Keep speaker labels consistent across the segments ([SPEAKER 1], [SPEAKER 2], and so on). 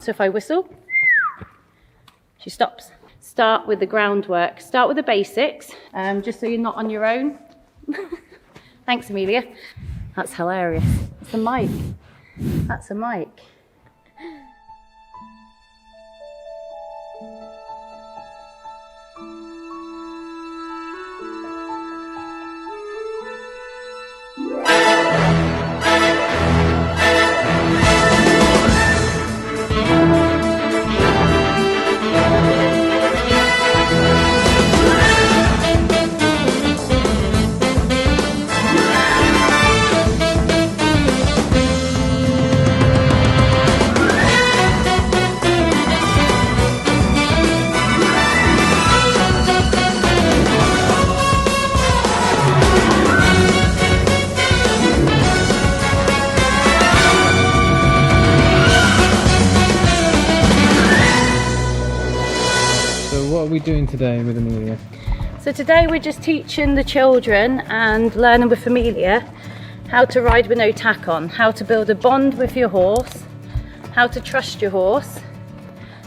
[SPEAKER 1] So if I whistle, she stops. Start with the groundwork. Start with the basics, just so you're not on your own. Thanks, Amelia. That's hilarious. It's a mic. That's a mic.
[SPEAKER 2] What are we doing today with Amelia?
[SPEAKER 1] So today we're just teaching the children and learning with Amelia how to ride with no tack on, how to build a bond with your horse, how to trust your horse.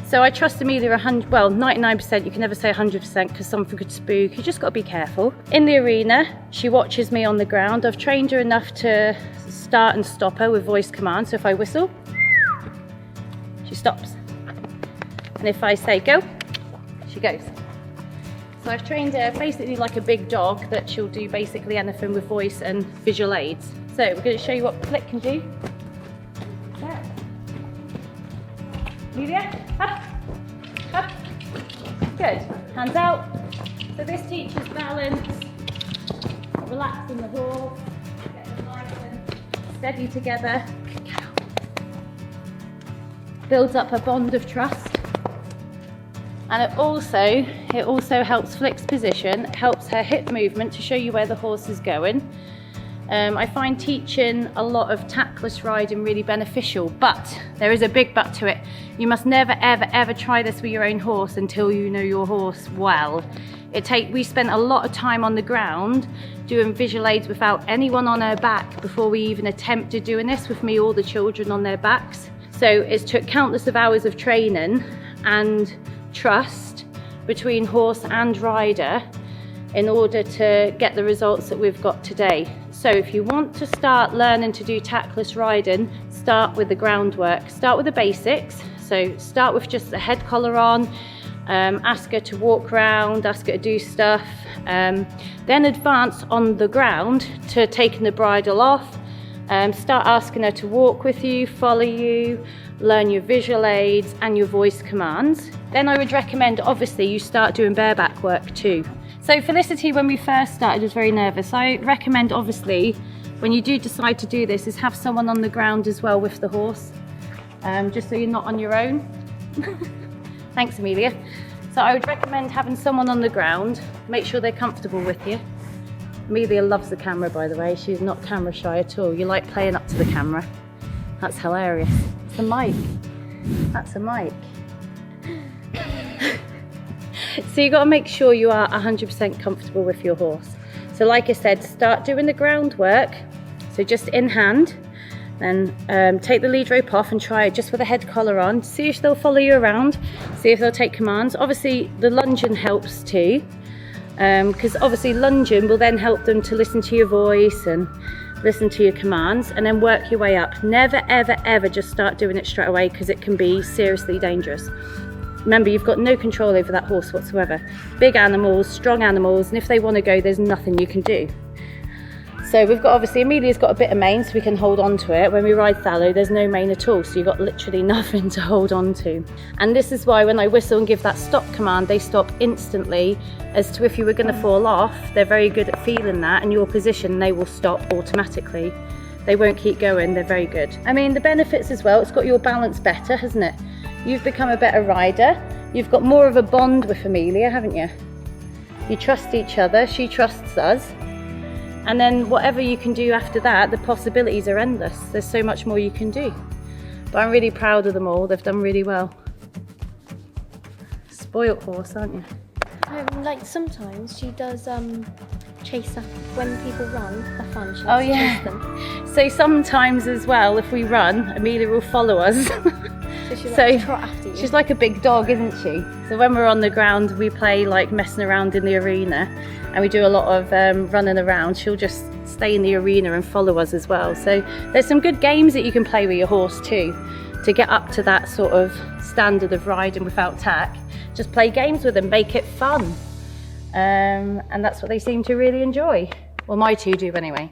[SPEAKER 1] So I trust Amelia 99%, you can never say 100% because something could spook, you just got to be careful. In the arena, she watches me on the ground. I've trained her enough to start and stop her with voice commands. So if I whistle, she stops. And if I say go, she goes. So I've trained her basically like a big dog that she'll do basically anything with voice and visual aids. So we're going to show you what Click can do. Yeah. Amelia, up, up. Good. Hands out. So this teaches balance, relaxing the horse, get them nice and steady together. Builds up a bond of trust. And it also helps Flick's position, helps her hip movement to show you where the horse is going. I find teaching a lot of tackless riding really beneficial, but there is a big but to it. You must never, ever, ever try this with your own horse until you know your horse well. We spent a lot of time on the ground doing visual aids without anyone on her back before we even attempted doing this with me or the children on their backs. So it took countless of hours of training and trust between horse and rider in order to get the results that we've got today. So if you want to start learning to do tackless riding, start with the groundwork. Start with the basics. So start with just the head collar on, ask her to walk around, ask her to do stuff, then advance on the ground to taking the bridle off, start asking her to walk with you, follow you, learn your visual aids and your voice commands. Then I would recommend obviously you start doing bareback work too. So Felicity, when we first started, was very nervous. I recommend obviously when you do decide to do this is have someone on the ground as well with the horse, just so you're not on your own. Thanks, Amelia. So I would recommend having someone on the ground, make sure they're comfortable with you. Amelia loves the camera, by the way. She's not camera shy at all. You like playing up to the camera. That's hilarious. It's a mic. That's a mic. So you've got to make sure you are 100% comfortable with your horse. So like I said, start doing the groundwork. So just in hand, then take the lead rope off and try it just with a head collar on. See if they'll follow you around, see if they'll take commands. Obviously the lunging helps too, because obviously lunging will then help them to listen to your voice and listen to your commands, and then work your way up. Never, ever, ever just start doing it straight away because it can be seriously dangerous. Remember, you've got no control over that horse whatsoever. Big animals, strong animals, and if they want to go, there's nothing you can do. So we've got, obviously, Amelia's got a bit of mane, so we can hold on to it. When we ride fallow, there's no mane at all, so you've got literally nothing to hold on to. And this is why when I whistle and give that stop command, they stop instantly. As to if you were going to fall off, they're very good at feeling that, and your position, they will stop automatically. They won't keep going, they're very good. I mean, the benefits as well, it's got your balance better, hasn't it? You've become a better rider. You've got more of a bond with Amelia, haven't you? You trust each other, she trusts us. And then whatever you can do after that, the possibilities are endless. There's so much more you can do. But I'm really proud of them all. They've done really well. Spoilt horse, aren't you?
[SPEAKER 3] Like sometimes she does chase up when people run for fun. She chase them.
[SPEAKER 1] So sometimes as well, if we run, Amelia will follow us.
[SPEAKER 3] So she
[SPEAKER 1] So
[SPEAKER 3] likes to trot after you.
[SPEAKER 1] she's like a big dog, isn't she? So when we're on the ground, we play like messing around in the arena, and we do a lot of running around. She'll just stay in the arena and follow us as well. So there's some good games that you can play with your horse too, to get up to that sort of standard of riding without tack. Just play games with them, make it fun. And that's what they seem to really enjoy. Well, my two do anyway.